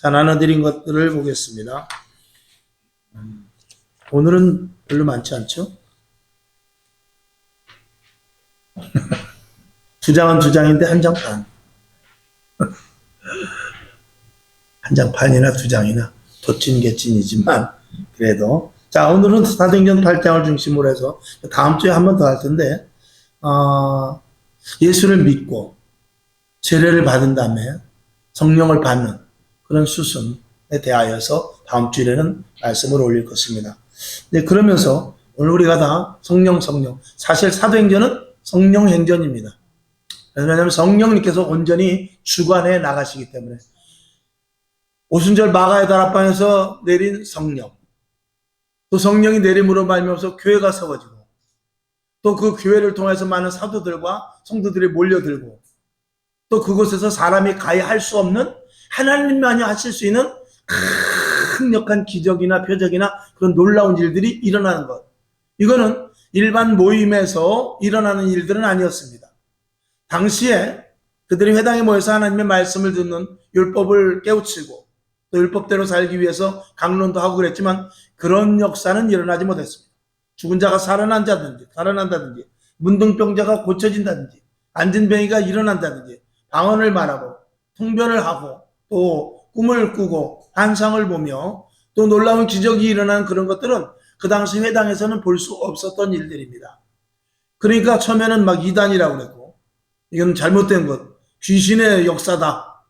자, 나눠드린 것들을 보겠습니다. 오늘은 별로 많지 않죠? 두 장은 두 장인데 한 장 반. 한 장 반이나 두 장이나 도찐개찐이지만 그래도 자, 오늘은 사도행전 8장을 중심으로 해서 다음 주에 한 번 더 할 텐데 예수를 믿고 세례를 받은 다음에 성령을 받는 그런 수순에 대하여서 다음 주에는 말씀을 올릴 것입니다. 네, 그러면서 오늘 우리가 다 성령 사실 사도행전은 성령행전입니다. 왜냐하면 성령님께서 온전히 주관해 나가시기 때문에 오순절 마가의 다락방에서 내린 성령, 또 성령이 내림으로 말미암아서 교회가 세워지고 또 그 교회를 통해서 많은 사도들과 성도들이 몰려들고 또 그곳에서 사람이 가히 할 수 없는 하나님만이 하실 수 있는 강력한 기적이나 표적이나 그런 놀라운 일들이 일어나는 것. 이거는 일반 모임에서 일어나는 일들은 아니었습니다. 당시에 그들이 회당에 모여서 하나님의 말씀을 듣는 율법을 깨우치고 또 율법대로 살기 위해서 강론도 하고 그랬지만 그런 역사는 일어나지 못했습니다. 죽은 자가 살아난다든지 문둥병자가 고쳐진다든지 앉은 병이가 일어난다든지 방언을 말하고 통변을 하고 또 꿈을 꾸고 환상을 보며 또 놀라운 기적이 일어나는 그런 것들은 그 당시 회당에서는 볼 수 없었던 일들입니다. 그러니까 처음에는 막 이단이라고 그랬고 이건 잘못된 것, 귀신의 역사다,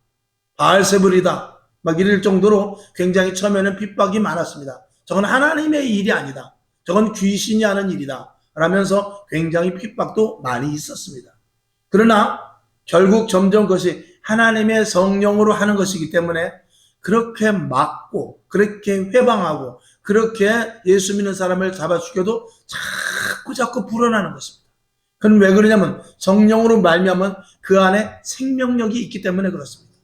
바알세불이다 막 이럴 정도로 굉장히 처음에는 핍박이 많았습니다. 저건 하나님의 일이 아니다. 저건 귀신이 하는 일이다. 라면서 굉장히 핍박도 많이 있었습니다. 그러나 결국 점점 그것이 하나님의 성령으로 하는 것이기 때문에 그렇게 막고 그렇게 회방하고 그렇게 예수 믿는 사람을 잡아 죽여도 자꾸 불어나는 것입니다. 그건 왜 그러냐면 성령으로 말미암은 그 안에 생명력이 있기 때문에 그렇습니다.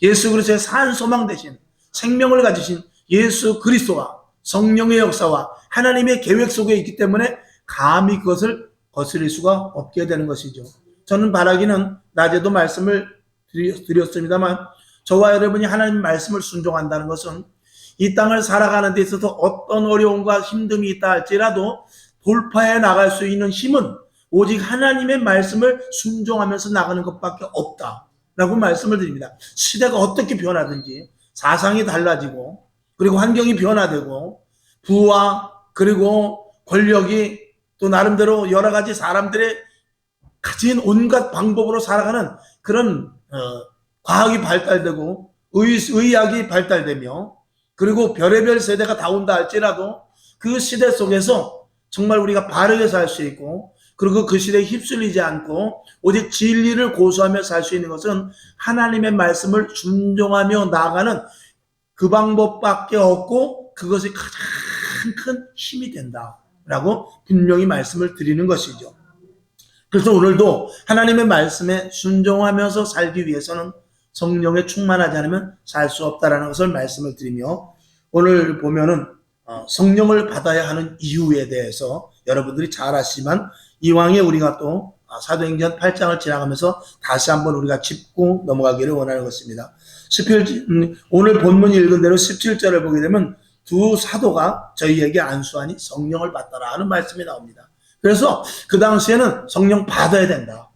예수 그리스도의 산 소망 대신 생명을 가지신 예수 그리스도와 성령의 역사와 하나님의 계획 속에 있기 때문에 감히 그것을 거스릴 수가 없게 되는 것이죠. 저는 바라기는 낮에도 말씀을 드렸습니다만 저와 여러분이 하나님 말씀을 순종한다는 것은 이 땅을 살아가는 데 있어서 어떤 어려움과 힘듦이 있다 할지라도 돌파해 나갈 수 있는 힘은 오직 하나님의 말씀을 순종하면서 나가는 것밖에 없다라고 말씀을 드립니다. 시대가 어떻게 변하든지 사상이 달라지고 그리고 환경이 변화되고 부와 그리고 권력이 또 나름대로 여러 가지 사람들의 가진 온갖 방법으로 살아가는 그런 과학이 발달되고 의학이 발달되며 그리고 별의별 세대가 다 온다 할지라도 그 시대 속에서 정말 우리가 바르게 살 수 있고 그리고 그 시대에 휩쓸리지 않고 오직 진리를 고수하며 살 수 있는 것은 하나님의 말씀을 순종하며 나아가는 그 방법밖에 없고 그것이 가장 큰 힘이 된다라고 분명히 말씀을 드리는 것이죠. 그래서 오늘도 하나님의 말씀에 순종하면서 살기 위해서는 성령에 충만하지 않으면 살 수 없다라는 것을 말씀을 드리며 오늘 보면은 성령을 받아야 하는 이유에 대해서 여러분들이 잘 아시지만 이왕에 우리가 또 사도행전 8장을 지나가면서 다시 한번 우리가 짚고 넘어가기를 원하는 것입니다. 오늘 본문 읽은 대로 17절을 보게 되면 두 사도가 저희에게 안수하니 성령을 받더라 하는 말씀이 나옵니다. 그래서 그 당시에는 성령 받아야 된다.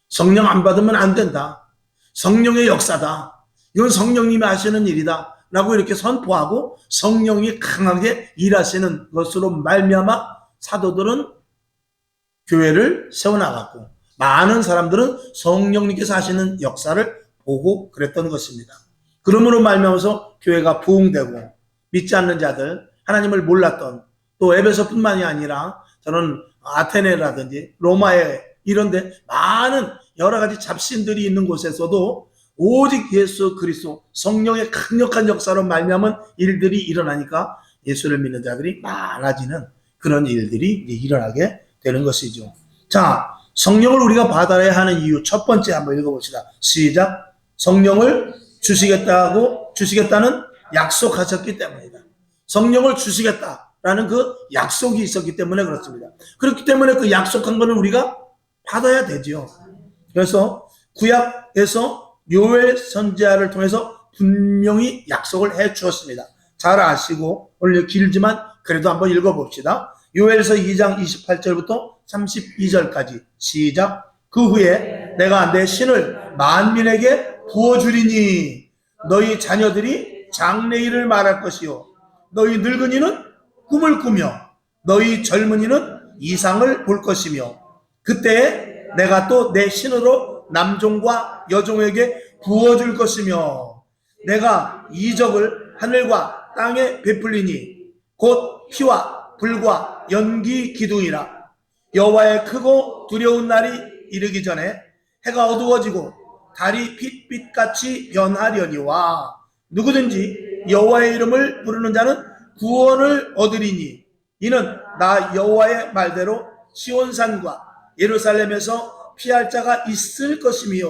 성령 안 받으면 안 된다. 성령의 역사다. 이건 성령님이 하시는 일이다. 라고 이렇게 선포하고 성령이 강하게 일하시는 것으로 말미암아 사도들은 교회를 세워나갔고 많은 사람들은 성령님께서 하시는 역사를 보고 그랬던 것입니다. 그러므로 말미암아서 교회가 부흥되고 믿지 않는 자들, 하나님을 몰랐던 또 에베소뿐만이 아니라 저는 아테네라든지 로마에 이런데 많은 여러 가지 잡신들이 있는 곳에서도 오직 예수 그리스도 성령의 강력한 역사로 말미암은 일들이 일어나니까 예수를 믿는 자들이 많아지는 그런 일들이 일어나게 되는 것이죠. 자, 성령을 우리가 받아야 하는 이유 첫 번째 한번 읽어봅시다. 시작. 성령을 주시겠다는 약속하셨기 때문이다. 성령을 주시겠다라는 그 약속이 있었기 때문에 그렇습니다. 그렇기 때문에 그 약속한 거는 우리가 받아야 되죠. 그래서 구약에서 요엘 선지자를 통해서 분명히 약속을 해 주었습니다. 잘 아시고 오늘 길지만 그래도 한번 읽어봅시다. 요엘서 2장 28절부터 32절까지 시작. 그 후에 내가 내 신을 만민에게 부어주리니 너희 자녀들이 장래일을 말할 것이요 너희 늙은이는 꿈을 꾸며 너희 젊은이는 이상을 볼 것이며 그때에 내가 또 내 신으로 남종과 여종에게 부어줄 것이며 내가 이적을 하늘과 땅에 베풀리니 곧 피와 불과 연기 기둥이라. 여호와의 크고 두려운 날이 이르기 전에 해가 어두워지고 달이 빛빛같이 변하려니와 누구든지 여호와의 이름을 부르는 자는 구원을 얻으리니 이는 나 여호와의 말대로 시온산과 예루살렘에서 피할 자가 있을 것이며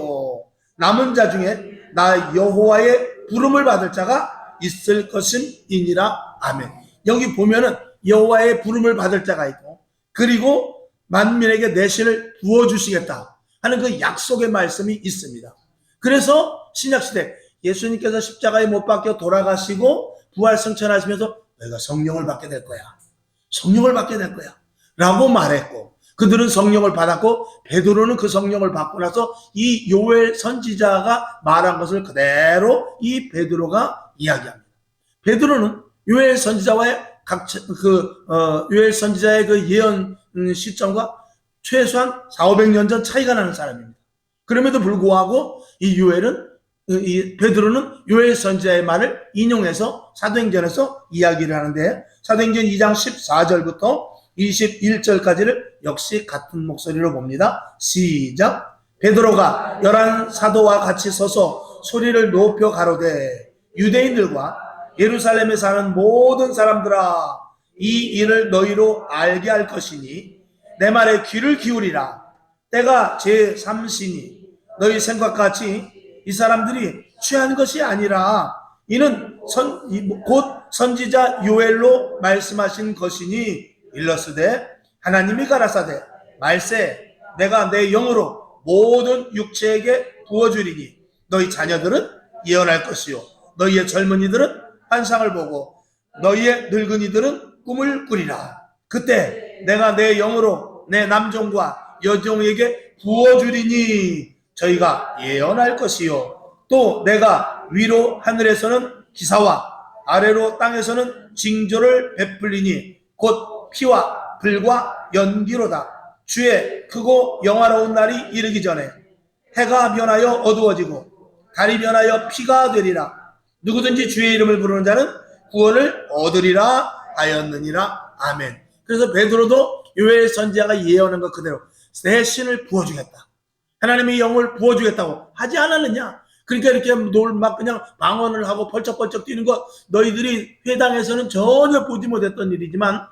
남은 자 중에 나 여호와의 부름을 받을 자가 있을 것임이니라. 아멘. 여기 보면은 여호와의 부름을 받을 자가 있고 그리고 만민에게 내 신을 부어주시겠다 하는 그 약속의 말씀이 있습니다. 그래서 신약시대 예수님께서 십자가에 못 박혀 돌아가시고 부활승천하시면서 너희가 성령을 받게 될 거야. 성령을 받게 될 거야. 라고 말했고 그들은 성령을 받았고 베드로는 그 성령을 받고 나서 이 요엘 선지자가 말한 것을 그대로 이 베드로가 이야기합니다. 베드로는 요엘 선지자와의 요엘 선지자의 그 예언 시점과 최소한 400~500년 전 차이가 나는 사람입니다. 그럼에도 불구하고 이 베드로는 요엘 선지자의 말을 인용해서 사도행전에서 이야기를 하는데 사도행전 2장 14절부터 21절까지를 역시 같은 목소리로 봅니다. 시작. 베드로가 11 사도와 같이 서서 소리를 높여 가로되 유대인들과 예루살렘에 사는 모든 사람들아 이 일을 너희로 알게 할 것이니 내 말에 귀를 기울이라. 때가 제3시니 너희 생각같이 이 사람들이 취한 것이 아니라 이는 곧 선지자 요엘로 말씀하신 것이니 일러스되 하나님이 가라사대 말세 내가 내 영으로 모든 육체에게 부어주리니 너희 자녀들은 예언할 것이요 너희의 젊은이들은 환상을 보고 너희의 늙은이들은 꿈을 꾸리라. 그때 내가 내 영으로 내 남종과 여종에게 부어주리니 저희가 예언할 것이요 또 내가 위로 하늘에서는 기사와 아래로 땅에서는 징조를 베풀리니 곧 피와 불과 연기로다. 주의 크고 영화로운 날이 이르기 전에 해가 변하여 어두워지고 달이 변하여 피가 되리라. 누구든지 주의 이름을 부르는 자는 구원을 얻으리라 하였느니라. 아멘. 그래서 베드로도 요엘 선지자가 예언한 것 그대로 내 신을 부어주겠다. 하나님의 영을 부어주겠다고 하지 않았느냐. 그러니까 이렇게 막 그냥 방언을 하고 펄쩍펄쩍 뛰는 것 너희들이 회당에서는 전혀 보지 못했던 일이지만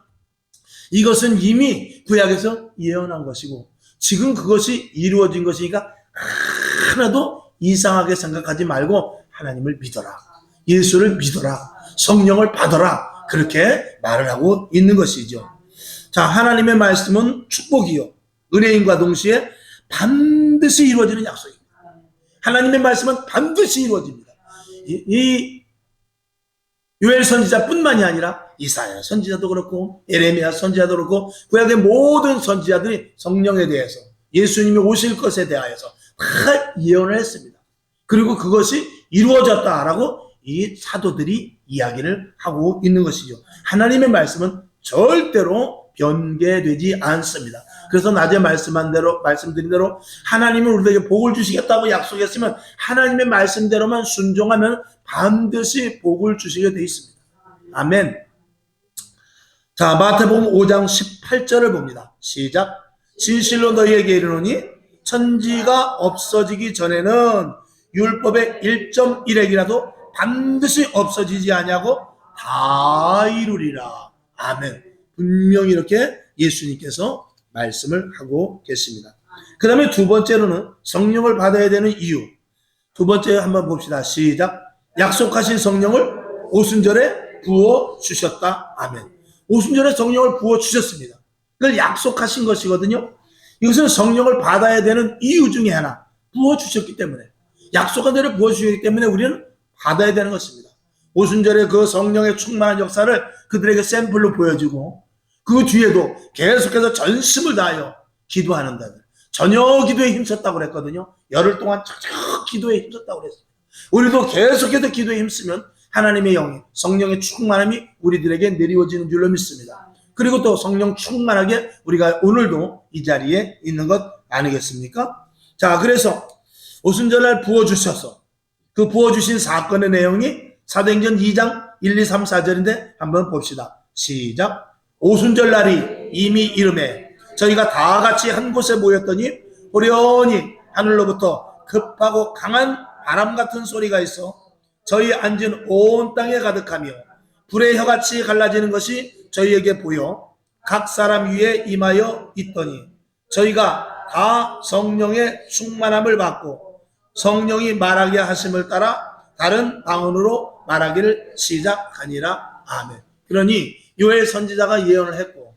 이것은 이미 구약에서 예언한 것이고 지금 그것이 이루어진 것이니까 하나도 이상하게 생각하지 말고 하나님을 믿어라. 예수를 믿어라. 성령을 받아라. 그렇게 말을 하고 있는 것이죠. 자, 하나님의 말씀은 축복이요 은혜인과 동시에 반드시 이루어지는 약속입니다. 하나님의 말씀은 반드시 이루어집니다. 이 요엘 선지자뿐만이 아니라 이사야 선지자도 그렇고 예레미야 선지자도 그렇고 구약의 모든 선지자들이 성령에 대해서 예수님이 오실 것에 대하여서 다 예언을 했습니다. 그리고 그것이 이루어졌다라고 이 사도들이 이야기를 하고 있는 것이죠. 하나님의 말씀은 절대로 변개되지 않습니다. 그래서 낮에 말씀드린 대로 하나님은 우리에게 복을 주시겠다고 약속했으면 하나님의 말씀대로만 순종하면 반드시 복을 주시게 되어 있습니다. 아멘. 자, 마태복음 5장 18절을 봅니다. 시작. 진실로 너희에게 이르노니 천지가 없어지기 전에는 율법의 1.1핵이라도 반드시 없어지지 아니하고 다 이루리라. 아멘. 분명히 이렇게 예수님께서 말씀을 하고 계십니다. 그 다음에 두 번째로는 성령을 받아야 되는 이유. 두 번째 한번 봅시다. 시작. 약속하신 성령을 오순절에 부어주셨다. 아멘. 오순절에 성령을 부어주셨습니다. 그걸 약속하신 것이거든요. 이것은 성령을 받아야 되는 이유 중에 하나. 부어주셨기 때문에. 약속한 대로 부어주셨기 때문에 우리는 받아야 되는 것입니다. 오순절에 그 성령의 충만한 역사를 그들에게 샘플로 보여주고 그 뒤에도 계속해서 전심을 다하여 기도하는 자들. 전혀 기도에 힘썼다고 그랬거든요. 열흘 동안 척척 기도에 힘썼다고 그랬어요. 우리도 계속해서 기도에 힘쓰면 하나님의 영이 성령의 충만함이 우리들에게 내리워지는 줄로 믿습니다. 그리고 또 성령 충만하게 우리가 오늘도 이 자리에 있는 것 아니겠습니까? 자, 그래서 오순절날 부어주셔서 그 부어주신 사건의 내용이 사도행전 2장 1, 2, 3, 4절인데 한번 봅시다. 시작. 오순절날이 이미 이름에 저희가 다 같이 한 곳에 모였더니 호련히 하늘로부터 급하고 강한 바람 같은 소리가 있어 저희 앉은 온 땅에 가득하며 불의 혀같이 갈라지는 것이 저희에게 보여 각 사람 위에 임하여 있더니 저희가 다 성령의 충만함을 받고 성령이 말하게 하심을 따라 다른 방언으로 말하기를 시작하니라. 아멘. 그러니 요엘 선지자가 예언을 했고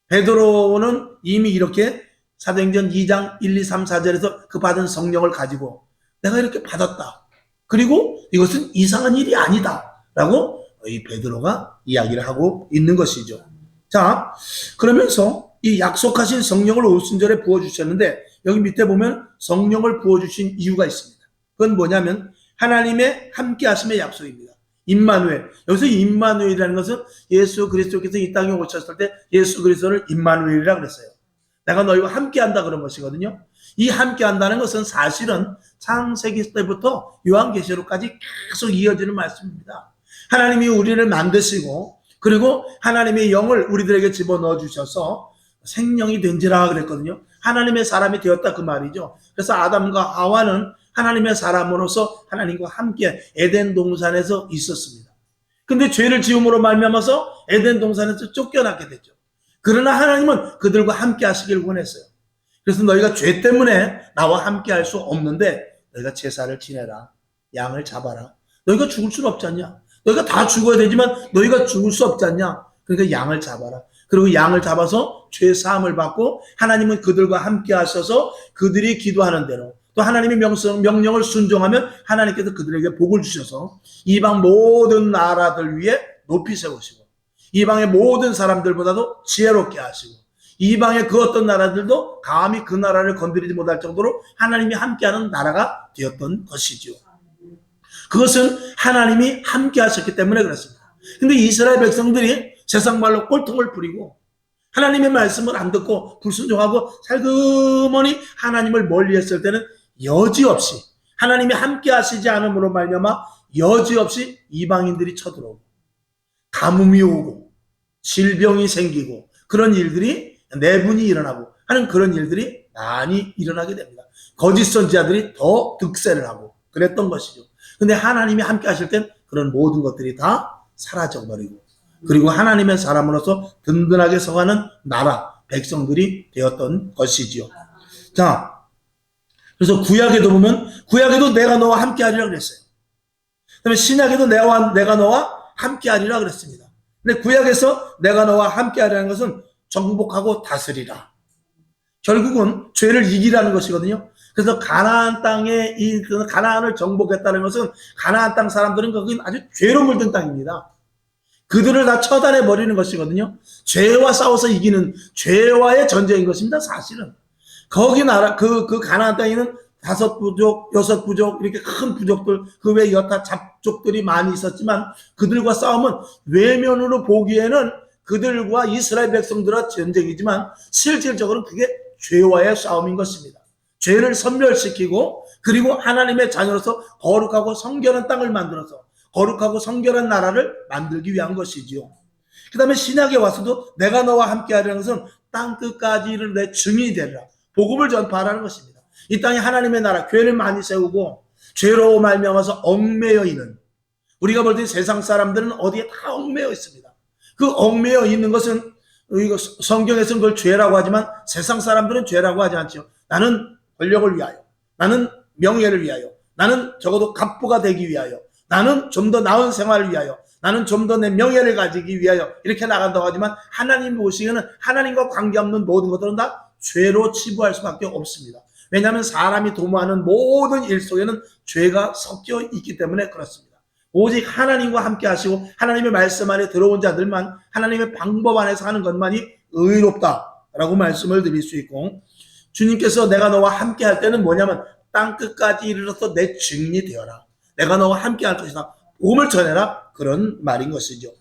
베드로는 이미 이렇게 사도행전 2장 1, 2, 3, 4절에서 그 받은 성령을 가지고 내가 이렇게 받았다. 그리고 이것은 이상한 일이 아니다. 라고 이 베드로가 이야기를 하고 있는 것이죠. 자, 그러면서 이 약속하신 성령을 오순절에 부어주셨는데 여기 밑에 보면 성령을 부어주신 이유가 있습니다. 그건 뭐냐면 하나님의 함께 하심의 약속입니다. 임마누엘. 여기서 임마누엘이라는 것은 예수 그리스도께서 이 땅에 오셨을 때 예수 그리스도를 임마누엘이라고 그랬어요. 내가 너희와 함께 한다 그런 것이거든요. 이 함께 한다는 것은 사실은 창세기 때부터 요한계시록까지 계속 이어지는 말씀입니다. 하나님이 우리를 만드시고 그리고 하나님의 영을 우리들에게 집어넣어 주셔서 생명이 된지라 그랬거든요. 하나님의 사람이 되었다 그 말이죠. 그래서 아담과 하와는 하나님의 사람으로서 하나님과 함께 에덴 동산에서 있었습니다. 근데 죄를 지음으로 말미암아서 에덴 동산에서 쫓겨나게 됐죠. 그러나 하나님은 그들과 함께 하시길 원했어요. 그래서 너희가 죄 때문에 나와 함께 할 수 없는데 너희가 제사를 지내라. 양을 잡아라. 너희가 죽을 수는 없지 않냐? 너희가 다 죽어야 되지만 너희가 죽을 수 없지 않냐? 그러니까 양을 잡아라. 그리고 양을 잡아서 죄 사함을 받고 하나님은 그들과 함께 하셔서 그들이 기도하는 대로 또 하나님의 명령을 순종하면 하나님께서 그들에게 복을 주셔서 이방 모든 나라들 위에 높이 세우시고 이방의 모든 사람들보다도 지혜롭게 하시고 이방의 그 어떤 나라들도 감히 그 나라를 건드리지 못할 정도로 하나님이 함께하는 나라가 되었던 것이죠. 그것은 하나님이 함께 하셨기 때문에 그렇습니다. 근데 이스라엘 백성들이 세상 말로 꼴통을 부리고 하나님의 말씀을 안 듣고 불순종하고 살그머니 하나님을 멀리했을 때는 여지없이 하나님이 함께 하시지 않음으로 말미암아 여지없이 이방인들이 쳐들어오고 가뭄이 오고 질병이 생기고 그런 일들이 내분이 일어나고 하는 그런 일들이 많이 일어나게 됩니다. 거짓 선지자들이 더 득세를 하고 그랬던 것이죠. 근데 하나님이 함께 하실 땐 그런 모든 것들이 다 사라져버리고 그리고 하나님의 사람으로서 든든하게 서가는 나라, 백성들이 되었던 것이지요. 자, 그래서 구약에도 보면 구약에도 내가 너와 함께 하리라 그랬어요. 그다음에 신약에도 내가 너와 함께 하리라 그랬습니다. 근데 구약에서 내가 너와 함께 하리라는 것은 정복하고 다스리라. 결국은 죄를 이기라는 것이거든요. 그래서 가나안 땅에 가나안을 정복했다는 것은 가나안 땅 사람들은 거긴 아주 죄로 물든 땅입니다. 그들을 다 처단해 버리는 것이거든요. 죄와 싸워서 이기는 죄와의 전쟁인 것입니다. 사실은 거기 나라 그 가나안 땅에는 5부족, 6부족 이렇게 큰 부족들 그 외 여타 잡족들이 많이 있었지만 그들과 싸움은 외면으로 보기에는 그들과 이스라엘 백성들과 전쟁이지만 실질적으로는 그게 죄와의 싸움인 것입니다. 죄를 섬멸시키고 그리고 하나님의 자녀로서 거룩하고 성결한 땅을 만들어서 거룩하고 성결한 나라를 만들기 위한 것이지요. 그 다음에 신약에 와서도 내가 너와 함께 하려는 것은 땅 끝까지 이르는 내 증인이 되리라. 복음을 전파하라는 것입니다. 이 땅에 하나님의 나라, 교회를 많이 세우고 죄로 말미암아서 얽매여 있는 우리가 볼 때 세상 사람들은 어디에 다 얽매여 있습니다. 그 얽매여 있는 것은 성경에서는 그걸 죄라고 하지만 세상 사람들은 죄라고 하지 않죠. 나는 권력을 위하여, 나는 명예를 위하여, 나는 적어도 갑부가 되기 위하여, 나는 좀 더 나은 생활을 위하여, 나는 좀 더 내 명예를 가지기 위하여 이렇게 나간다고 하지만 하나님 보시기에는 하나님과 관계없는 모든 것들은 다 죄로 치부할 수밖에 없습니다. 왜냐하면 사람이 도모하는 모든 일 속에는 죄가 섞여 있기 때문에 그렇습니다. 오직 하나님과 함께 하시고 하나님의 말씀 안에 들어온 자들만 하나님의 방법 안에서 하는 것만이 의롭다라고 말씀을 드릴 수 있고, 주님께서 내가 너와 함께 할 때는 뭐냐면 땅끝까지 이르러서 내 증인이 되어라. 내가 너와 함께 할 것이다. 복음을 전해라. 그런 말인 것이죠.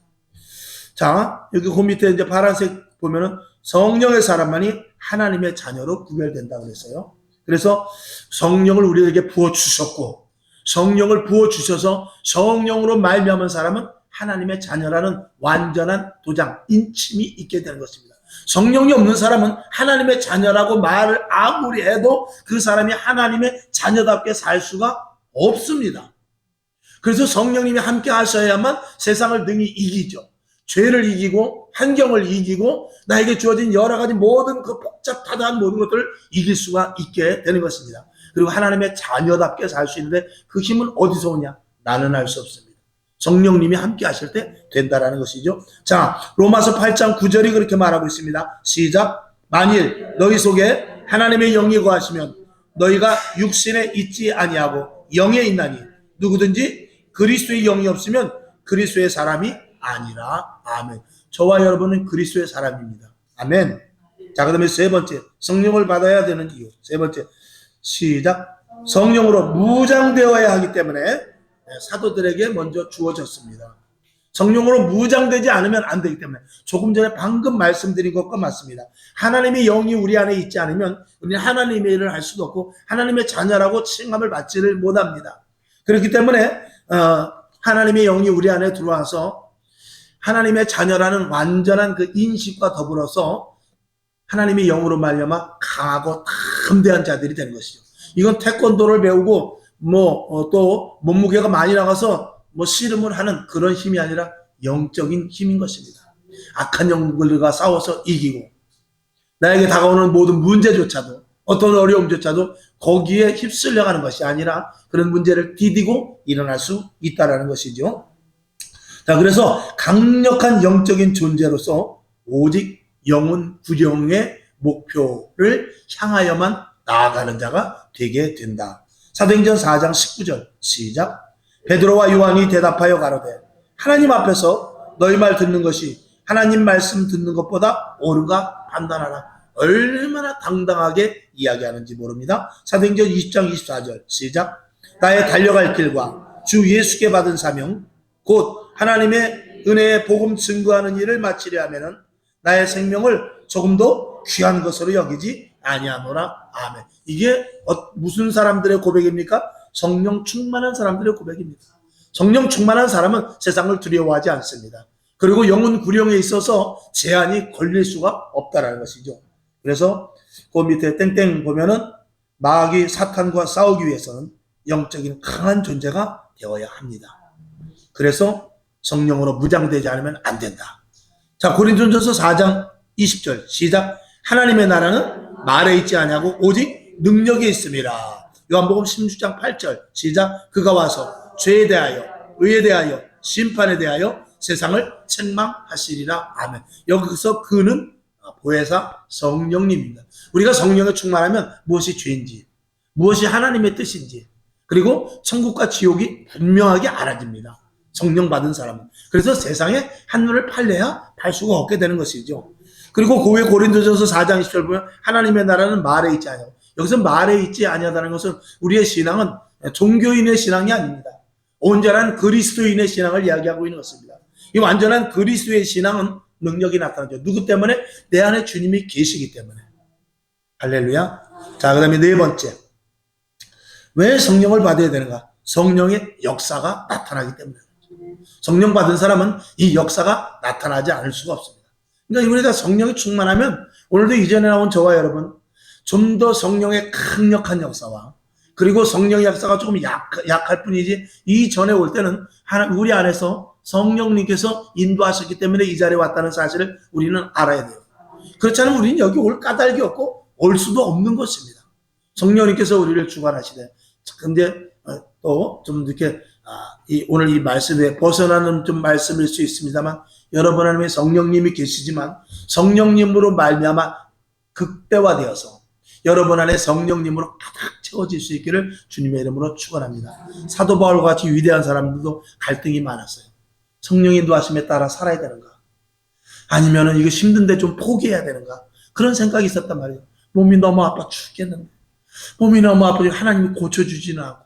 자, 여기 그 밑에 이제 파란색 보면은 성령의 사람만이 하나님의 자녀로 구별된다고 그랬어요. 그래서 성령을 우리에게 부어주셨고, 성령을 부어주셔서 성령으로 말미암은 사람은 하나님의 자녀라는 완전한 도장, 인침이 있게 되는 것입니다. 성령이 없는 사람은 하나님의 자녀라고 말을 아무리 해도 그 사람이 하나님의 자녀답게 살 수가 없습니다. 그래서 성령님이 함께 하셔야만 세상을 능히 이기죠. 죄를 이기고 환경을 이기고 나에게 주어진 여러 가지 모든 그 복잡하다한 모든 것들을 이길 수가 있게 되는 것입니다. 그리고 하나님의 자녀답게 살 수 있는데 그 힘은 어디서 오냐? 나는 알 수 없습니다. 성령님이 함께 하실 때 된다라는 것이죠. 자, 로마서 8장 9절이 그렇게 말하고 있습니다. 시작. 만일 너희 속에 하나님의 영이 거하시면 너희가 육신에 있지 아니하고 영에 있나니 누구든지 그리스도의 영이 없으면 그리스도의 사람이 아니라. 아멘. 저와 여러분은 그리스도의 사람입니다. 아멘. 자, 그 다음에 세 번째, 성령을 받아야 되는 이유. 세 번째, 시작. 성령으로 무장되어야 하기 때문에 사도들에게 먼저 주어졌습니다. 성령으로 무장되지 않으면 안 되기 때문에, 조금 전에 방금 말씀드린 것과 맞습니다. 하나님의 영이 우리 안에 있지 않으면 우리는 하나님의 일을 할 수도 없고 하나님의 자녀라고 칭함을 받지를 못합니다. 그렇기 때문에 하나님의 영이 우리 안에 들어와서 하나님의 자녀라는 완전한 그 인식과 더불어서 하나님의 영으로 말미암아 강하고 담대한 자들이 되는 것이죠. 이건 태권도를 배우고 또 몸무게가 많이 나가서 씨름을 하는 그런 힘이 아니라 영적인 힘인 것입니다. 악한 영들과 싸워서 이기고 나에게 다가오는 모든 문제조차도, 어떤 어려움조차도 거기에 휩쓸려 가는 것이 아니라 그런 문제를 디디고 일어날 수 있다는 것이죠. 자, 그래서 강력한 영적인 존재로서 오직 영혼 구령의 목표를 향하여만 나아가는 자가 되게 된다. 사도행전 4장 19절 시작. 베드로와 요한이 대답하여 가로되 하나님 앞에서 너희 말 듣는 것이 하나님 말씀 듣는 것보다 옳은가 판단하라. 얼마나 당당하게 이야기하는지 모릅니다. 사도행전 20장 24절 시작. 나의 달려갈 길과 주 예수께 받은 사명 곧 하나님의 은혜의 복음 증거하는 일을 마치려 하면은 나의 생명을 조금도 귀한 것으로 여기지 아니하노라. 아멘. 이게 무슨 사람들의 고백입니까? 성령 충만한 사람들의 고백입니다. 성령 충만한 사람은 세상을 두려워하지 않습니다. 그리고 영혼 구령에 있어서 제한이 걸릴 수가 없다라는 것이죠. 그래서 그 밑에 땡땡 보면은 마귀 사탄과 싸우기 위해서는 영적인 강한 존재가 되어야 합니다. 그래서 성령으로 무장되지 않으면 안 된다. 자, 고린도전서 4장 20절 시작. 하나님의 나라는 말에 있지 아니하고 오직 능력에 있음이라. 요한복음 16장 8절 시작. 그가 와서 죄에 대하여 의에 대하여 심판에 대하여 세상을 책망하시리라. 아멘. 여기서 그는 보혜사 성령님입니다. 우리가 성령에 충만하면 무엇이 죄인지, 무엇이 하나님의 뜻인지, 그리고 천국과 지옥이 분명하게 알아집니다. 성령 받은 사람은. 그래서 세상에 한눈을 팔래야 팔 수가 없게 되는 것이죠. 그리고 그 후에 고린도전서 4장 20절 보면 하나님의 나라는 말에 있지 아니하고, 여기서 말에 있지 아니하다는 것은 우리의 신앙은 종교인의 신앙이 아닙니다. 온전한 그리스도인의 신앙을 이야기하고 있는 것입니다. 이 완전한 그리스도의 신앙은 능력이 나타나죠. 누구 때문에? 내 안에 주님이 계시기 때문에. 할렐루야. 자, 그 다음에 네 번째. 왜 성령을 받아야 되는가? 성령의 역사가 나타나기 때문에. 성령 받은 사람은 이 역사가 나타나지 않을 수가 없습니다. 그러니까 우리가 성령이 충만하면 오늘도 이전에 나온 저와 여러분 좀 더 성령의 강력한 역사와 그리고 성령의 역사가 조금 약할 뿐이지 이전에 올 때는 우리 안에서 성령님께서 인도하셨기 때문에 이 자리에 왔다는 사실을 우리는 알아야 돼요. 그렇지 않으면 우리는 여기 올 까닭이 없고 올 수도 없는 것입니다. 성령님께서 우리를 주관하시되. 근데 또 좀 이렇게 오늘 이 말씀에 벗어나는 좀 말씀일 수 있습니다만 여러분 안에 성령님이 계시지만 성령님으로 말미암아 극대화되어서 여러분 안에 성령님으로 가득 채워질 수 있기를 주님의 이름으로 축원합니다. 사도 바울과 같이 위대한 사람들도 갈등이 많았어요. 성령 인도하심에 따라 살아야 되는가? 아니면은 이거 힘든데 좀 포기해야 되는가? 그런 생각이 있었단 말이에요. 몸이 너무 아파 죽겠는데. 몸이 너무 아프니 하나님이 고쳐주지는 않고,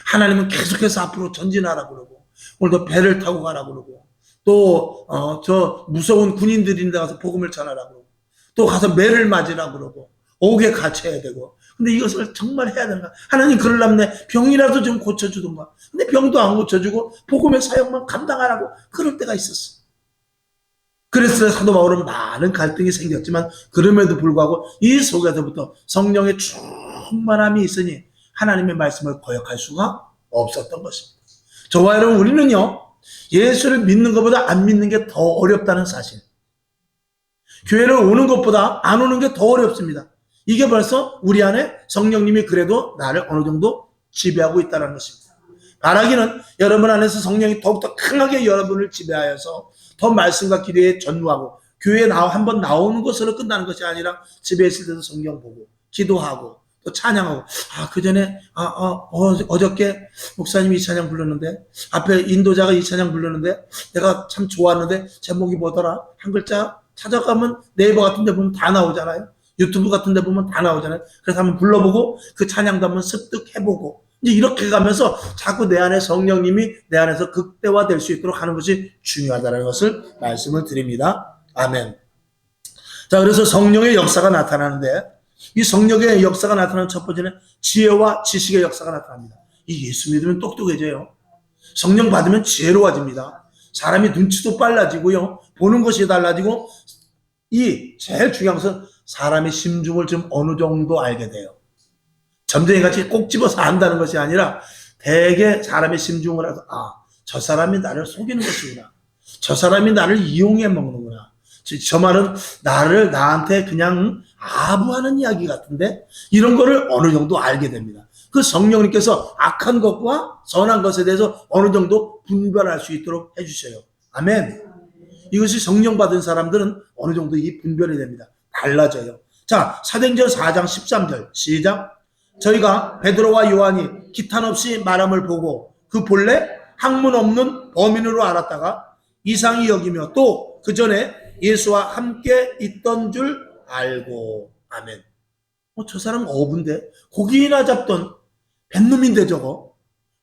하나님은 계속해서 앞으로 전진하라고 그러고, 오늘도 배를 타고 가라고 그러고, 또 저 무서운 군인들인데 가서 복음을 전하라고 그러고, 또 가서 매를 맞으라고 그러고, 옥에 갇혀야 되고. 근데 이것을 정말 해야 되는가? 하나님 그러려면 내 병이라도 좀 고쳐주던가. 근데 병도 안 고쳐주고 복음의 사역만 감당하라고 그럴 때가 있었어. 그래서 사도 바울은 많은 갈등이 생겼지만 그럼에도 불구하고 이 속에서부터 성령의 충만함이 있으니 하나님의 말씀을 거역할 수가 없었던 것입니다. 저와 여러분, 우리는요, 예수를 믿는 것보다 안 믿는 게 더 어렵다는 사실. 교회를 오는 것보다 안 오는 게 더 어렵습니다. 이게 벌써 우리 안에 성령님이 그래도 나를 어느 정도 지배하고 있다는 것입니다. 바라기는 여러분 안에서 성령이 더욱더 강하게 여러분을 지배하여서 더 말씀과 기도에 전무하고 교회에 한번 나오는 것으로 끝나는 것이 아니라 집에 있을 때도 성경 보고 기도하고 또 찬양하고, 그 전에 어저께 목사님이 이 찬양 불렀는데, 앞에 인도자가 이 찬양 불렀는데 내가 참 좋았는데 제목이 뭐더라? 한 글자 찾아가면 네이버 같은 데 보면 다 나오잖아요. 유튜브 같은 데 보면 다 나오잖아요. 그래서 한번 불러보고 그 찬양도 한번 습득해보고, 이제 이렇게 가면서 자꾸 내 안에 성령님이 내 안에서 극대화될 수 있도록 하는 것이 중요하다는 것을 말씀을 드립니다. 아멘. 자, 그래서 성령의 역사가 나타나는데, 이 성령의 역사가 나타나는 첫 번째는 지혜와 지식의 역사가 나타납니다. 이 예수 믿으면 똑똑해져요. 성령 받으면 지혜로워집니다. 사람이 눈치도 빨라지고요. 보는 것이 달라지고, 이 제일 중요한 것은 사람의 심중을 좀 어느 정도 알게 돼요. 점쟁이 같이 꼭 집어서 안다는 것이 아니라 대개 사람의 심중을 알아서, 저 사람이 나를 속이는 것이구나. 저 사람이 나를 이용해 먹는구나. 저 말은 나한테 그냥 아부하는 이야기 같은데, 이런 거를 어느 정도 알게 됩니다. 그 성령님께서 악한 것과 선한 것에 대해서 어느 정도 분별할 수 있도록 해주셔요. 아멘. 이것이 성령 받은 사람들은 어느 정도 이 분별이 됩니다. 달라져요. 자, 사도행전 4장 13절 시작. 저희가 베드로와 요한이 기탄 없이 말함을 보고 그 본래 학문 없는 범인으로 알았다가 이상히 여기며 또 그 전에 예수와 함께 있던 줄 알고. 아멘. 저 사람 어부인데, 고기나 잡던 뱃놈인데 저거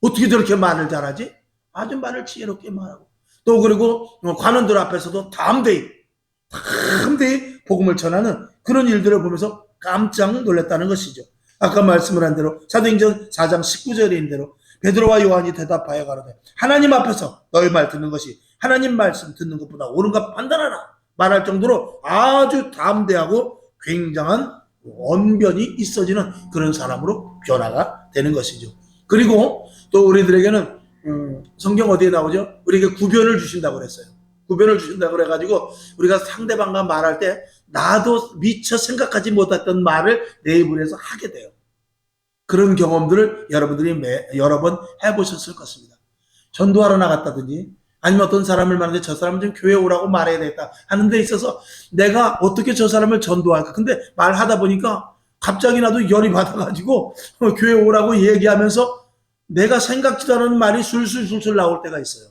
어떻게 저렇게 말을 잘하지? 아주 말을 지혜롭게 말하고, 또 그리고 관원들 앞에서도 담대히 복음을 전하는 그런 일들을 보면서 깜짝 놀랐다는 것이죠. 아까 말씀을 한 대로 사도행전 4장 19절인 대로 베드로와 요한이 대답하여 가로되 하나님 앞에서 너희 말 듣는 것이 하나님 말씀 듣는 것보다 옳은가 판단하라 말할 정도로 아주 담대하고 굉장한 언변이 있어지는 그런 사람으로 변화가 되는 것이죠. 그리고 또 우리들에게는 성경 어디에 나오죠? 우리에게 구변을 주신다고 그랬어요. 구변을 주신다고 그래가지고 우리가 상대방과 말할 때 나도 미처 생각하지 못했던 말을 내 입으로 해서 하게 돼요. 그런 경험들을 여러분들이 여러 번 해보셨을 것입니다. 전도하러 나갔다든지 아니면 어떤 사람을 만나는데 저 사람은 좀 교회 오라고 말해야 되겠다 하는 데 있어서 내가 어떻게 저 사람을 전도할까? 근데 말하다 보니까 갑자기 나도 열이 받아가지고 교회 오라고 얘기하면서 내가 생각지도 않은 말이 술술 나올 때가 있어요.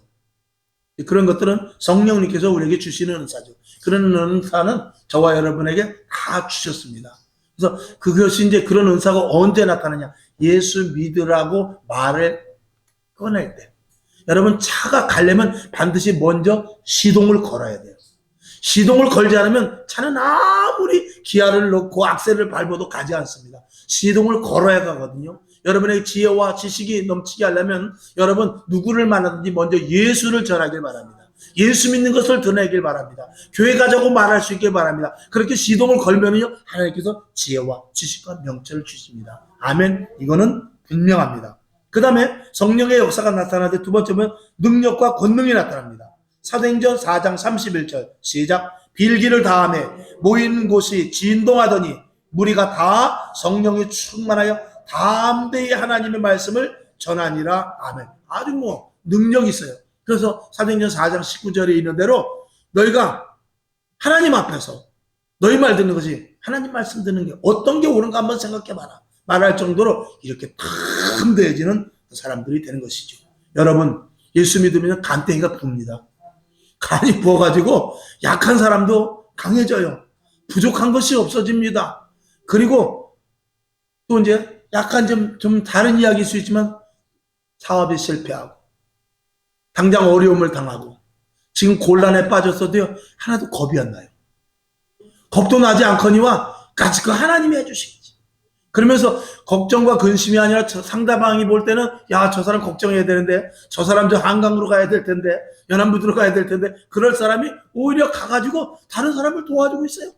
그런 것들은 성령님께서 우리에게 주시는 은사죠. 그런 은사는 저와 여러분에게 다 주셨습니다. 그래서 그것이 이제 그런 은사가 언제 나타나냐? 예수 믿으라고 말을 꺼낼 때. 여러분, 차가 가려면 반드시 먼저 시동을 걸어야 돼요. 시동을 걸지 않으면 차는 아무리 기아를 넣고 악셀을 밟아도 가지 않습니다. 시동을 걸어야 가거든요. 여러분의 지혜와 지식이 넘치게 하려면 여러분 누구를 만나든지 먼저 예수를 전하길 바랍니다. 예수 믿는 것을 드러내길 바랍니다. 교회 가자고 말할 수 있길 바랍니다. 그렇게 시동을 걸면요 하나님께서 지혜와 지식과 명철을 주십니다. 아멘. 이거는 분명합니다. 그 다음에 성령의 역사가 나타나는데 두 번째는 능력과 권능이 나타납니다. 사도행전 4장 31절 시작. 빌기를 다하며 모인 곳이 진동하더니 무리가 다 성령이 충만하여 담대히 하나님의 말씀을 전하니라. 아멘. 아주 능력이 있어요. 그래서 사도행전 4장 19절에 있는 대로 너희가 하나님 앞에서 너희 말 듣는 것이 하나님 말씀 듣는 게 어떤 게 옳은가 한번 생각해봐라. 말할 정도로 이렇게 탐대해지는 사람들이 되는 것이죠. 여러분, 예수 믿으면 간땡이가 부습니다. 간이 부어가지고 약한 사람도 강해져요. 부족한 것이 없어집니다. 그리고 또 이제 약간 좀 다른 이야기일 수 있지만 사업이 실패하고 당장 어려움을 당하고 지금 곤란에 빠졌어도요 하나도 겁이 안 나요. 겁도 나지 않거니와 같이 그 하나님이 해주시겠지. 그러면서 걱정과 근심이 아니라 상대방이 볼 때는 야, 저 사람 걱정해야 되는데, 저 사람 저 한강으로 가야 될 텐데, 연안부두로 가야 될 텐데, 그럴 사람이 오히려 가가지고 다른 사람을 도와주고 있어요.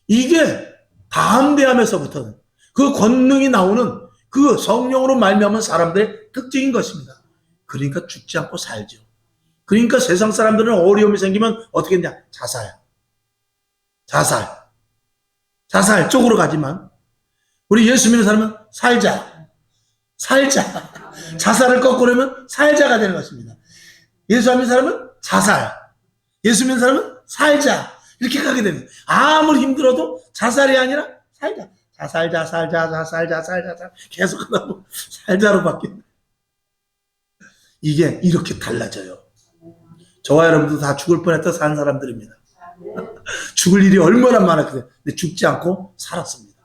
이게 담대함에서부터는 그 권능이 나오는 그 성령으로 말미암은 사람들의 특징인 것입니다. 그러니까 죽지 않고 살죠. 그러니까 세상 사람들은 어려움이 생기면 어떻게 했냐? 자살 쪽으로 가지만 우리 예수 믿는 사람은 살자. 자살을 거꾸로면 살자가 되는 것입니다. 예수 믿는 사람은 자살, 예수 믿는 사람은 살자, 이렇게 가게 됩니다. 아무리 힘들어도 자살이 아니라 살자. 계속 하다 보면 살자로 바뀝니다. 이게 이렇게 달라져요. 저와 여러분도 다 죽을 뻔했다 산 사람들입니다. 죽을 일이 얼마나 많았거든요. 근데 죽지 않고 살았습니다.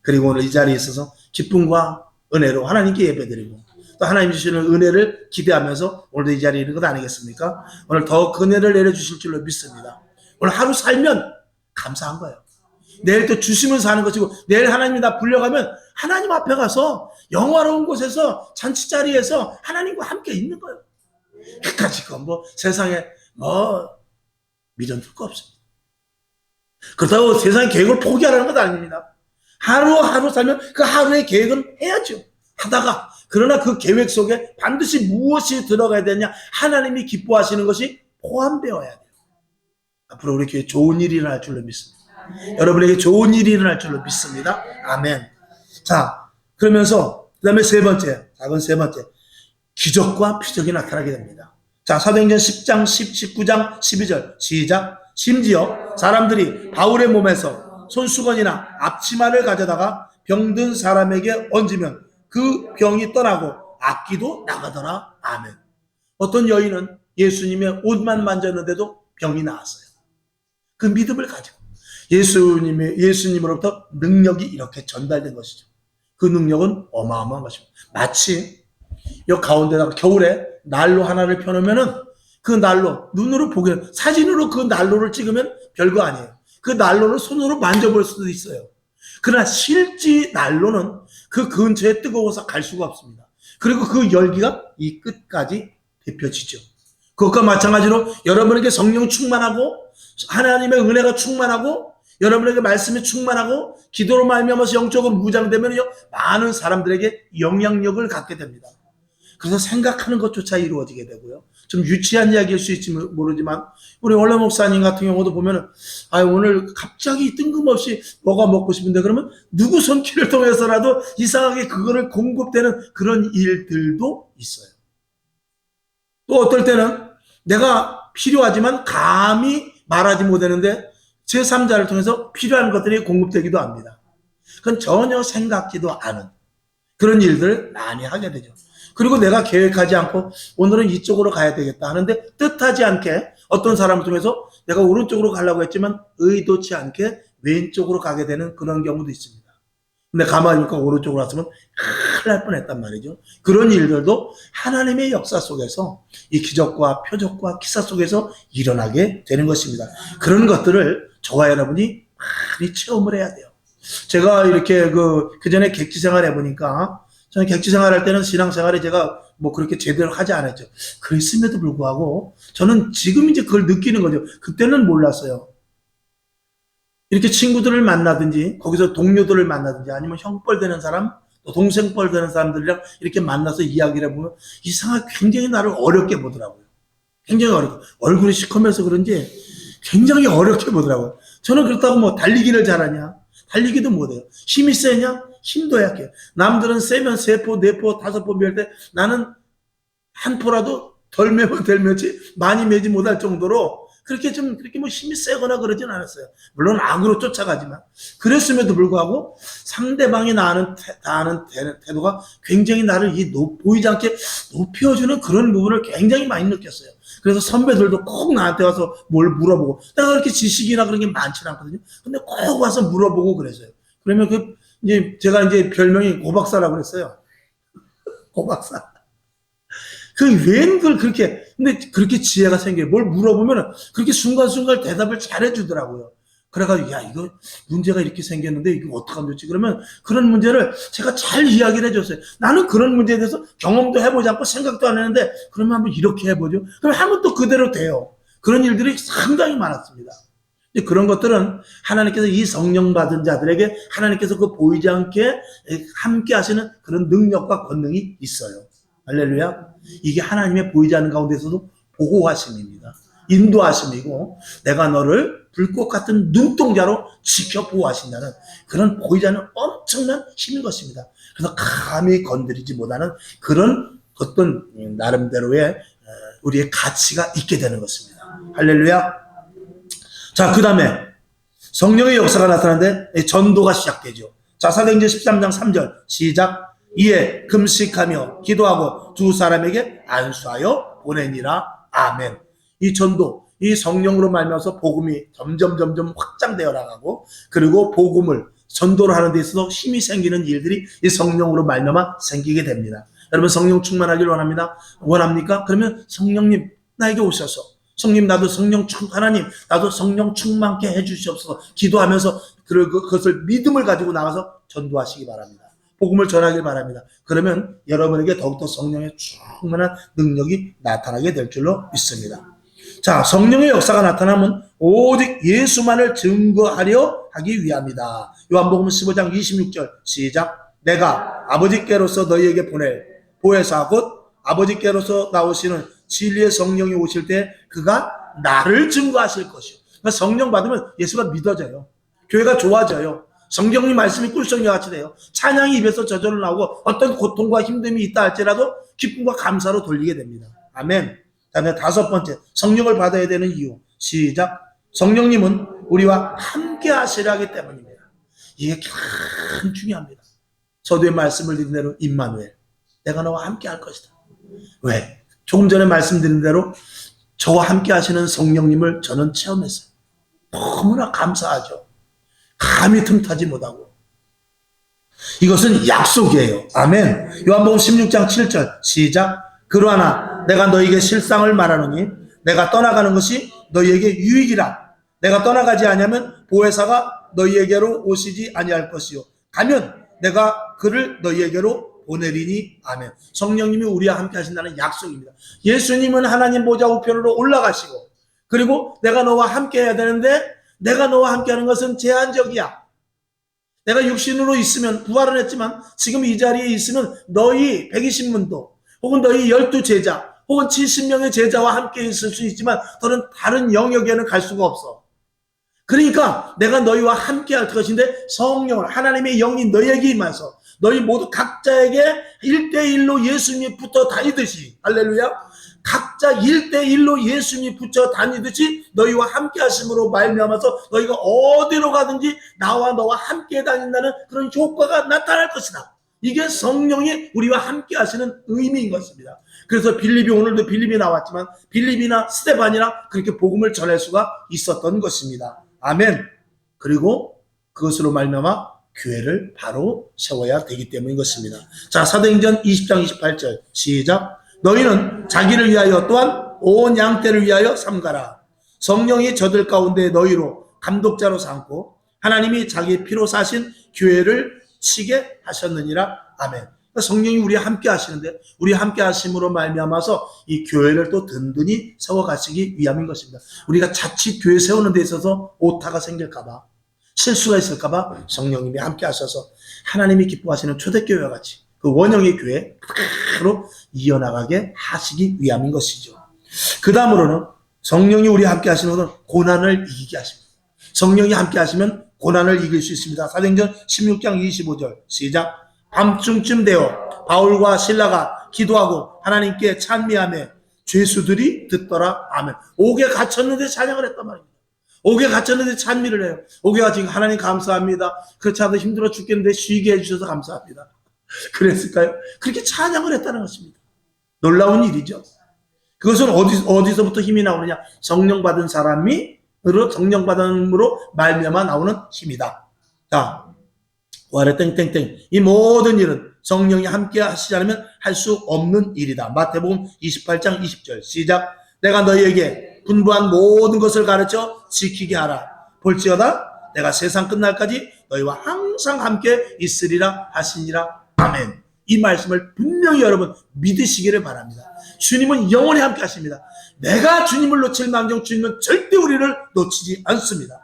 그리고 오늘 이 자리에 있어서 기쁨과 은혜로 하나님께 예배드리고 또 하나님 주시는 은혜를 기대하면서 오늘도 이 자리에 있는 것 아니겠습니까? 오늘 더 은혜를 내려주실 줄로 믿습니다. 오늘 하루 살면 감사한 거예요. 내일 또 주시면서 하는 것이고 내일 하나님이 나 불려가면 하나님 앞에 가서 영화로운 곳에서 잔치자리에서 하나님과 함께 있는 거예요. 끝까지 뭐 세상에 미련 둘 거 없습니다. 그렇다고 세상의 계획을 포기하라는 것 아닙니다. 하루하루 살면 그 하루의 계획은 해야죠. 하다가 그러나 그 계획 속에 반드시 무엇이 들어가야 되냐, 하나님이 기뻐하시는 것이 포함되어야 돼요. 앞으로 우리 교회에 좋은 일이 일어날 줄로 믿습니다. 여러분에게 좋은 일이 일어날 줄로 믿습니다. 아멘. 자, 그러면서 그 다음에 작은 세 번째 기적과 표적이 나타나게 됩니다. 자, 사도행전 10장, 19장, 12절 시작. 심지어 사람들이 바울의 몸에서 손수건이나 앞치마를 가져다가 병든 사람에게 얹으면 그 병이 떠나고 악기도 나가더라. 아멘. 어떤 여인은 예수님의 옷만 만졌는데도 병이 나았어요. 그 믿음을 가지고 예수님으로부터 능력이 이렇게 전달된 것이죠. 그 능력은 어마어마한 것입니다. 마치 이 가운데다가 겨울에 난로 하나를 펴놓으면은 그 난로 눈으로 보기는 사진으로 그 난로를 찍으면 별거 아니에요. 그 난로를 손으로 만져볼 수도 있어요. 그러나 실제 난로는 그 근처에 뜨거워서 갈 수가 없습니다. 그리고 그 열기가 이 끝까지 데펴지죠. 그것과 마찬가지로 여러분에게 성령 충만하고 하나님의 은혜가 충만하고 여러분에게 말씀이 충만하고 기도로 말미암아서 영적으로 무장되면요 많은 사람들에게 영향력을 갖게 됩니다. 그래서 생각하는 것조차 이루어지게 되고요. 좀 유치한 이야기일 수 있을지 모르지만 우리 원래 목사님 같은 경우도 보면은 오늘 갑자기 뜬금없이 뭐가 먹고 싶은데 그러면 누구 손길을 통해서라도 이상하게 그거를 공급되는 그런 일들도 있어요. 또 어떨 때는 내가 필요하지만 감히 말하지 못하는데 제3자를 통해서 필요한 것들이 공급되기도 합니다. 그건 전혀 생각지도 않은 그런 일들을 많이 하게 되죠. 그리고 내가 계획하지 않고 오늘은 이쪽으로 가야 되겠다 하는데 뜻하지 않게 어떤 사람을 통해서 내가 오른쪽으로 가려고 했지만 의도치 않게 왼쪽으로 가게 되는 그런 경우도 있습니다. 근데 가만히 보니까 오른쪽으로 왔으면 큰일 날 뻔했단 말이죠. 그런 일들도 하나님의 역사 속에서 이 기적과 표적과 기사 속에서 일어나게 되는 것입니다. 그런 것들을 저와 여러분이 많이 체험을 해야 돼요. 제가 이렇게 그 전에 객지 생활 해보니까 저는 객지 생활할 때는 신앙생활에 제가 뭐 그렇게 제대로 하지 않았죠. 그랬음에도 불구하고 저는 지금 이제 그걸 느끼는 거죠. 그때는 몰랐어요. 이렇게 친구들을 만나든지 거기서 동료들을 만나든지 아니면 형뻘 되는 사람 또 동생뻘 되는 사람들이랑 이렇게 만나서 이야기를 해보면 이상하게 굉장히 나를 어렵게 보더라고요. 굉장히 어렵고 얼굴이 시커면서 그런지 굉장히 어렵게 보더라고요. 저는 그렇다고 뭐 달리기를 잘하냐? 달리기도 못해요. 힘이 세냐? 힘도 약해요. 남들은 세면 3포, 4포, 5포 맬 때 나는 한 포라도 덜 매면 될 매지 많이 매지 못할 정도로 그렇게 뭐 힘이 세거나 그러진 않았어요. 물론 악으로 쫓아가지만. 그랬음에도 불구하고 상대방이 다하는 태도가 굉장히 나를 보이지 않게 높여주는 그런 부분을 굉장히 많이 느꼈어요. 그래서 선배들도 꼭 나한테 와서 뭘 물어보고, 내가 그렇게 지식이나 그런 게 많지는 않거든요. 근데 꼭 와서 물어보고 그랬어요. 그러면 제가 별명이 고박사라고 그랬어요. 고박사. 웬 걸 근데 그렇게 지혜가 생겨요. 뭘 물어보면 그렇게 순간순간 대답을 잘 해주더라고요. 그래가지고, 야, 이거 문제가 이렇게 생겼는데 이거 어떡하면 좋지? 그러면 그런 문제를 제가 잘 이야기를 해줬어요. 나는 그런 문제에 대해서 경험도 해보지 않고 생각도 안 했는데, 그러면 한번 이렇게 해보죠. 그럼 하면 또 그대로 돼요. 그런 일들이 상당히 많았습니다. 그런 것들은 하나님께서 이 성령 받은 자들에게 하나님께서 보이지 않게 함께 하시는 그런 능력과 권능이 있어요. 할렐루야. 이게 하나님의 보이지 않는 가운데서도 보호하심입니다. 인도하심이고, 내가 너를 불꽃 같은 눈동자로 지켜 보호하신다는 그런 보이지 않는 엄청난 힘인 것입니다. 그래서 감히 건드리지 못하는 그런 어떤 나름대로의 우리의 가치가 있게 되는 것입니다. 할렐루야. 자, 그 다음에 성령의 역사가 나타나는데 전도가 시작되죠. 자, 사도행전 13장 3절 시작. 이에 금식하며 기도하고 두 사람에게 안수하여 보내니라. 아멘. 이 전도, 이 성령으로 말미암아서 복음이 점점 확장되어 나가고, 그리고 복음을 전도를 하는 데 있어서 힘이 생기는 일들이 이 성령으로 말미암아 생기게 됩니다. 여러분, 성령 충만하길 원합니까? 그러면 성령님 나에게 오셔서, 성령 나도 하나님 나도 성령 충만케 해주시옵소서 기도하면서 그것을 믿음을 가지고 나가서 전도하시기 바랍니다. 복음을 전하길 바랍니다. 그러면 여러분에게 더욱더 성령의 충만한 능력이 나타나게 될 줄로 믿습니다. 자, 성령의 역사가 나타나면 오직 예수만을 증거하려 하기 위함이다. 요한복음 15장 26절 시작. 내가 아버지께로서 너희에게 보낼 보혜사 곧 아버지께로서 나오시는 진리의 성령이 오실 때 그가 나를 증거하실 것이요. 그러니까 성령 받으면 예수가 믿어져요. 교회가 좋아져요. 성경의 말씀이 꿀성이와 같이 돼요. 찬양이 입에서 저절로 나오고 어떤 고통과 힘듦이 있다 할지라도 기쁨과 감사로 돌리게 됩니다. 아멘. 다음에 다섯 번째, 성령을 받아야 되는 이유. 시작. 성령님은 우리와 함께 하시려 하기 때문입니다. 이게 참 중요합니다. 서두에 말씀을 드린 대로 임마누엘, 내가 너와 함께 할 것이다. 왜? 조금 전에 말씀드린 대로 저와 함께 하시는 성령님을 저는 체험했어요. 너무나 감사하죠. 감히 틈타지 못하고. 이것은 약속이에요. 아멘. 요한복음 16장 7절 시작. 그러나 내가 너희에게 실상을 말하노니 내가 떠나가는 것이 너희에게 유익이라. 내가 떠나가지 아니하면 보혜사가 너희에게로 오시지 아니할 것이요. 가면 내가 그를 너희에게로 보내리니. 아멘. 성령님이 우리와 함께 하신다는 약속입니다. 예수님은 하나님 보좌 우편으로 올라가시고, 그리고 내가 너와 함께 해야 되는데, 내가 너와 함께 하는 것은 제한적이야. 내가 육신으로 있으면, 부활은 했지만 지금 이 자리에 있으면 너희 120문도 혹은 너희 12제자 혹은 70명의 제자와 함께 있을 수 있지만 너는 다른 영역에는 갈 수가 없어. 그러니까 내가 너희와 함께 할 것인데, 성령을, 하나님의 영이 너희에게 임해서 너희 모두 각자에게 1대1로 예수님이 붙어 다니듯이, 할렐루야, 각자 1대1로 예수님이 붙어 다니듯이 너희와 함께 하심으로 말미암아서 너희가 어디로 가든지 나와 너와 함께 다닌다는 그런 효과가 나타날 것이다. 이게 성령이 우리와 함께 하시는 의미인 것입니다. 그래서 오늘도 빌립이 나왔지만 빌립이나 스데반이나 그렇게 복음을 전할 수가 있었던 것입니다. 아멘. 그리고 그것으로 말미암아 교회를 바로 세워야 되기 때문인 것입니다. 자, 사도행전 20장 28절 시작. 너희는 자기를 위하여 또한 온 양떼를 위하여 삼가라. 성령이 저들 가운데 너희로 감독자로 삼고 하나님이 자기 피로 사신 교회를 치게 하셨느니라. 아멘. 성령이 우리와 함께 하시는데, 우리와 함께 하심으로 말미암아서 이 교회를 또 든든히 세워가시기 위함인 것입니다. 우리가 자칫 교회 세우는 데 있어서 오타가 생길까봐, 실수가 있을까봐 성령님이 함께 하셔서 하나님이 기뻐하시는 초대교회와 같이 그 원형의 교회 바로 이어나가게 하시기 위함인 것이죠. 그 다음으로는 성령이 우리와 함께 하시는 것은 고난을 이기게 하십니다. 성령이 함께 하시면 고난을 이길 수 있습니다. 사도행전 16장 25절 시작. 밤중쯤 되어 바울과 실라가 기도하고 하나님께 찬미하며 죄수들이 듣더라. 아멘. 옥에 갇혔는데 찬양을 했단 말입니다. 옥에 갇혔는데 찬미를 해요. 옥에 갇힌 하나님 감사합니다. 그렇지 않아도 힘들어 죽겠는데 쉬게 해주셔서 감사합니다. 그랬을까요? 그렇게 찬양을 했다는 것입니다. 놀라운 일이죠. 그것은 어디서부터 힘이 나오느냐? 성령 받은 성령 받음으로 말미암아 나오는 힘이다. 자, 아래 땡땡땡. 이 모든 일은 성령이 함께 하시지 않으면 할 수 없는 일이다. 마태복음 28장 20절 시작. 내가 너희에게 분부한 모든 것을 가르쳐 지키게 하라. 볼지어다 내가 세상 끝날까지 너희와 항상 함께 있으리라 하시니라. 아멘. 이 말씀을 분명히 여러분 믿으시기를 바랍니다. 주님은 영원히 함께 하십니다. 내가 주님을 놓칠 망정 주님은 절대 우리를 놓치지 않습니다.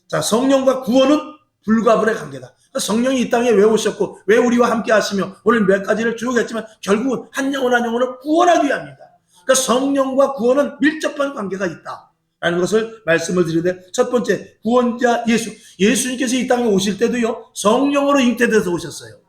자, 성령과 구원은 불가분의 관계다. 성령이 이 땅에 왜 오셨고 왜 우리와 함께 하시며 오늘 몇 가지를 쭉 했지만 결국은 한 영혼 한 영혼을 구원하기 위함입니다. 그러니까 성령과 구원은 밀접한 관계가 있다라는 것을 말씀을 드리는데, 첫 번째 구원자 예수님께서 이 땅에 오실 때도요 성령으로 잉태돼서 오셨어요.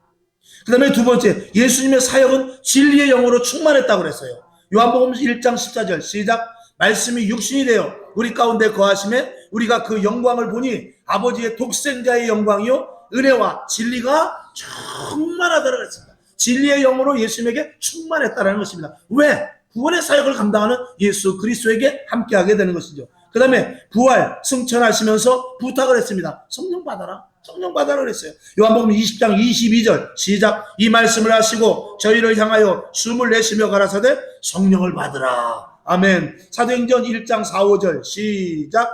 그 다음에 두 번째, 예수님의 사역은 진리의 영으로 충만했다고 그랬어요. 요한복음 1장 14절 시작. 말씀이 육신이 되어 우리 가운데 거하심에 우리가 그 영광을 보니 아버지의 독생자의 영광이요 은혜와 진리가 충만하다고 했습니다. 진리의 영으로 예수님에게 충만했다는 것입니다. 왜? 구원의 사역을 감당하는 예수 그리스도에게 함께하게 되는 것이죠. 그 다음에 부활 승천하시면서 부탁을 했습니다. 성령 받아라. 성령 받아라 그랬어요. 요한복음 20장 22절 시작. 이 말씀을 하시고 저희를 향하여 숨을 내쉬며 가라사대 성령을 받으라. 아멘. 사도행전 1장 4, 5절 시작.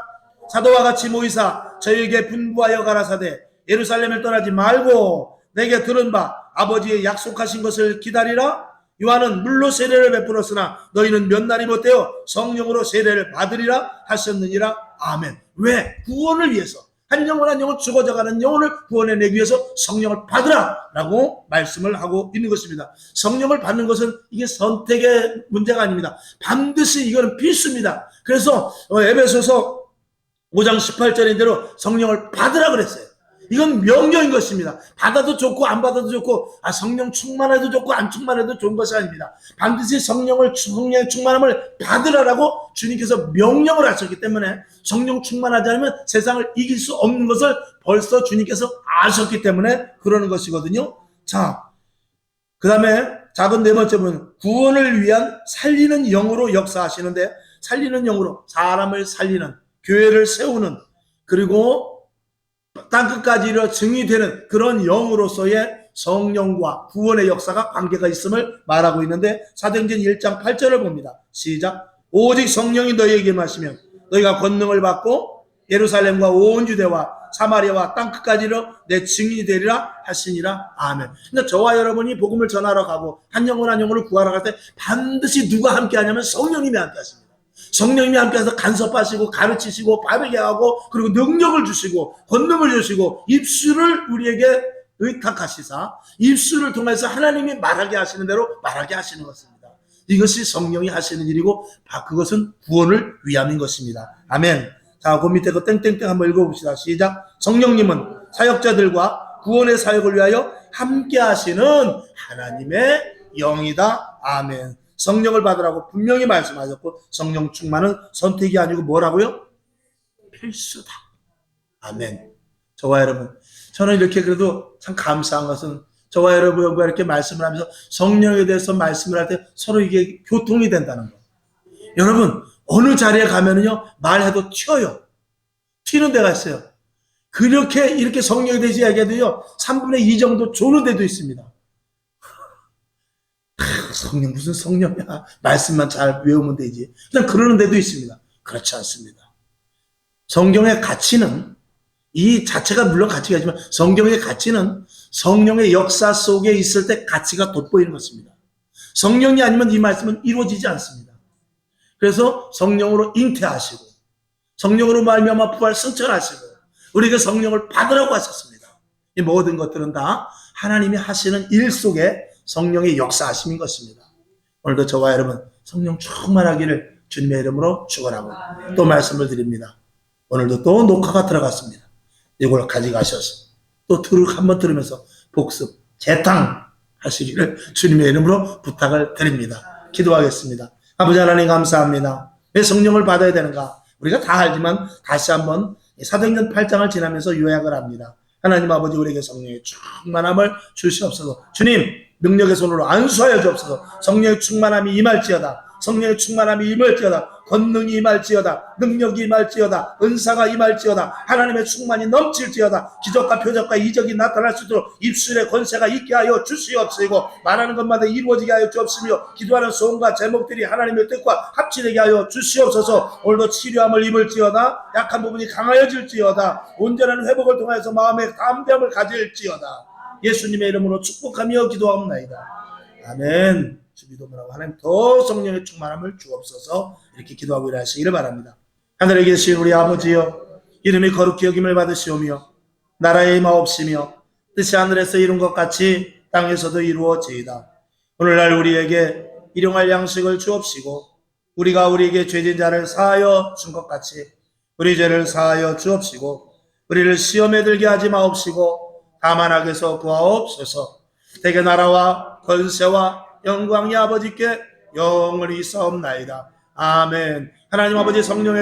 사도와 같이 모이사 저희에게 분부하여 가라사대 예루살렘을 떠나지 말고 내게 들은 바 아버지의 약속하신 것을 기다리라. 요한은 물로 세례를 베풀었으나 너희는 몇 날이 못되어 성령으로 세례를 받으리라 하셨느니라. 아멘. 왜? 구원을 위해서. 한 영혼 한 영혼 죽어져가는 영혼을 구원해내기 위해서 성령을 받으라 라고 말씀을 하고 있는 것입니다. 성령을 받는 것은 이게 선택의 문제가 아닙니다. 반드시 이거는 필수입니다. 그래서 에베소서 5장 18절인 대로 성령을 받으라 그랬어요. 이건 명령인 것입니다. 받아도 좋고 안 받아도 좋고 성령 충만해도 좋고 안 충만해도 좋은 것이 아닙니다. 반드시 성령의 충만함을 받으라라고 주님께서 명령을 하셨기 때문에 성령 충만하지 않으면 세상을 이길 수 없는 것을 벌써 주님께서 아셨기 때문에 그러는 것이거든요. 자, 그 다음에 작은 네 번째 분, 구원을 위한 살리는 영으로 역사하시는데, 살리는 영으로 사람을 살리는, 교회를 세우는, 그리고 땅끝까지 증이 되는 그런 영으로서의 성령과 구원의 역사가 관계가 있음을 말하고 있는데, 사도행전 1장 8절을 봅니다. 시작. 오직 성령이 너희에게 마시면 너희가 권능을 받고 예루살렘과 온 유대와 사마리아와 땅끝까지로 내 증인이 되리라 하시니라. 아멘. 그러니까 저와 여러분이 복음을 전하러 가고 한 영혼 한 영혼을 구하러 갈 때 반드시 누가 함께 하냐면 성령님이 함께 하십니다. 성령님이 함께해서 간섭하시고 가르치시고 바르게 하고 그리고 능력을 주시고 권능을 주시고 입술을 우리에게 의탁하시사 입술을 통해서 하나님이 말하게 하시는 대로 말하게 하시는 것입니다. 이것이 성령이 하시는 일이고 그것은 구원을 위함인 것입니다. 아멘. 자, 그 밑에 그 땡땡땡 한번 읽어봅시다. 시작. 성령님은 사역자들과 구원의 사역을 위하여 함께 하시는 하나님의 영이다. 아멘. 성령을 받으라고 분명히 말씀하셨고 성령 충만은 선택이 아니고 뭐라고요? 필수다. 아멘. 저와 여러분, 저는 이렇게 그래도 참 감사한 것은 저와 여러분과 이렇게 말씀을 하면서 성령에 대해서 말씀을 할 때 서로 이게 교통이 된다는 거. 여러분, 어느 자리에 가면은요 말해도 튀어요. 튀는 데가 있어요. 그렇게 이렇게 성령에 대해서 이야기해도요 3분의 2 정도 조는 데도 있습니다. 성령 무슨 성령이야. 말씀만 잘 외우면 되지. 그냥 그러는 데도 있습니다. 그렇지 않습니다. 성경의 가치는 이 자체가 물론 가치가 있지만 성경의 가치는 성령의 역사 속에 있을 때 가치가 돋보이는 것입니다. 성령이 아니면 이 말씀은 이루어지지 않습니다. 그래서 성령으로 잉태하시고 성령으로 말미암아 부활 승천하시고 우리에게 성령을 받으라고 하셨습니다. 이 모든 것들은 다 하나님이 하시는 일 속에 성령의 역사하심인 것입니다. 오늘도 저와 여러분 성령 충만하기를 주님의 이름으로 축원하고 또 말씀을 드립니다. 오늘도 또 녹화가 들어갔습니다. 이걸 가져가셔서 또 한번 들으면서 복습, 재탕 하시기를 주님의 이름으로 부탁을 드립니다. 기도하겠습니다. 아버지 하나님 감사합니다. 왜 성령을 받아야 되는가? 우리가 다 알지만 다시 한번 사도행전 8장을 지나면서 요약을 합니다. 하나님 아버지 우리에게 성령의 충만함을 주시옵소서. 주님 능력의 손으로 안수하여 주옵소서. 성령의 충만함이 임할지어다. 성령의 충만함이 임할지어다. 권능이 임할지어다. 능력이 임할지어다. 은사가 임할지어다. 하나님의 충만이 넘칠지어다. 기적과 표적과 이적이 나타날 수 있도록 입술의 권세가 있게 하여 주시옵시고 말하는 것마다 이루어지게 하여 주옵시며 기도하는 소원과 제목들이 하나님의 뜻과 합치되게 하여 주시옵소서. 오늘도 치료함을 입을지어다. 약한 부분이 강하여질지어다. 온전한 회복을 통해서 마음의 담대함을 가질지어다. 예수님의 이름으로 축복하며 기도하옵나이다. 아멘. 주기도문하고 하나님 더 성령의 충만함을 주옵소서. 이렇게 기도하고 일하시기를 바랍니다. 하늘에 계신 우리 아버지여, 이름이 거룩히 여김을 받으시오며 나라의 임하옵시며 뜻이 하늘에서 이룬 것 같이 땅에서도 이루어지이다. 오늘날 우리에게 일용할 양식을 주옵시고 우리가 우리에게 죄진 자를 사하여 준 것 같이 우리 죄를 사하여 주옵시고 우리를 시험에 들게 하지 마옵시고 다만 악에서 구하옵소서. 대개 나라와 권세와 영광이 아버지께 영원히 있사옵나이다. 아멘. 하나님 아버지 성령의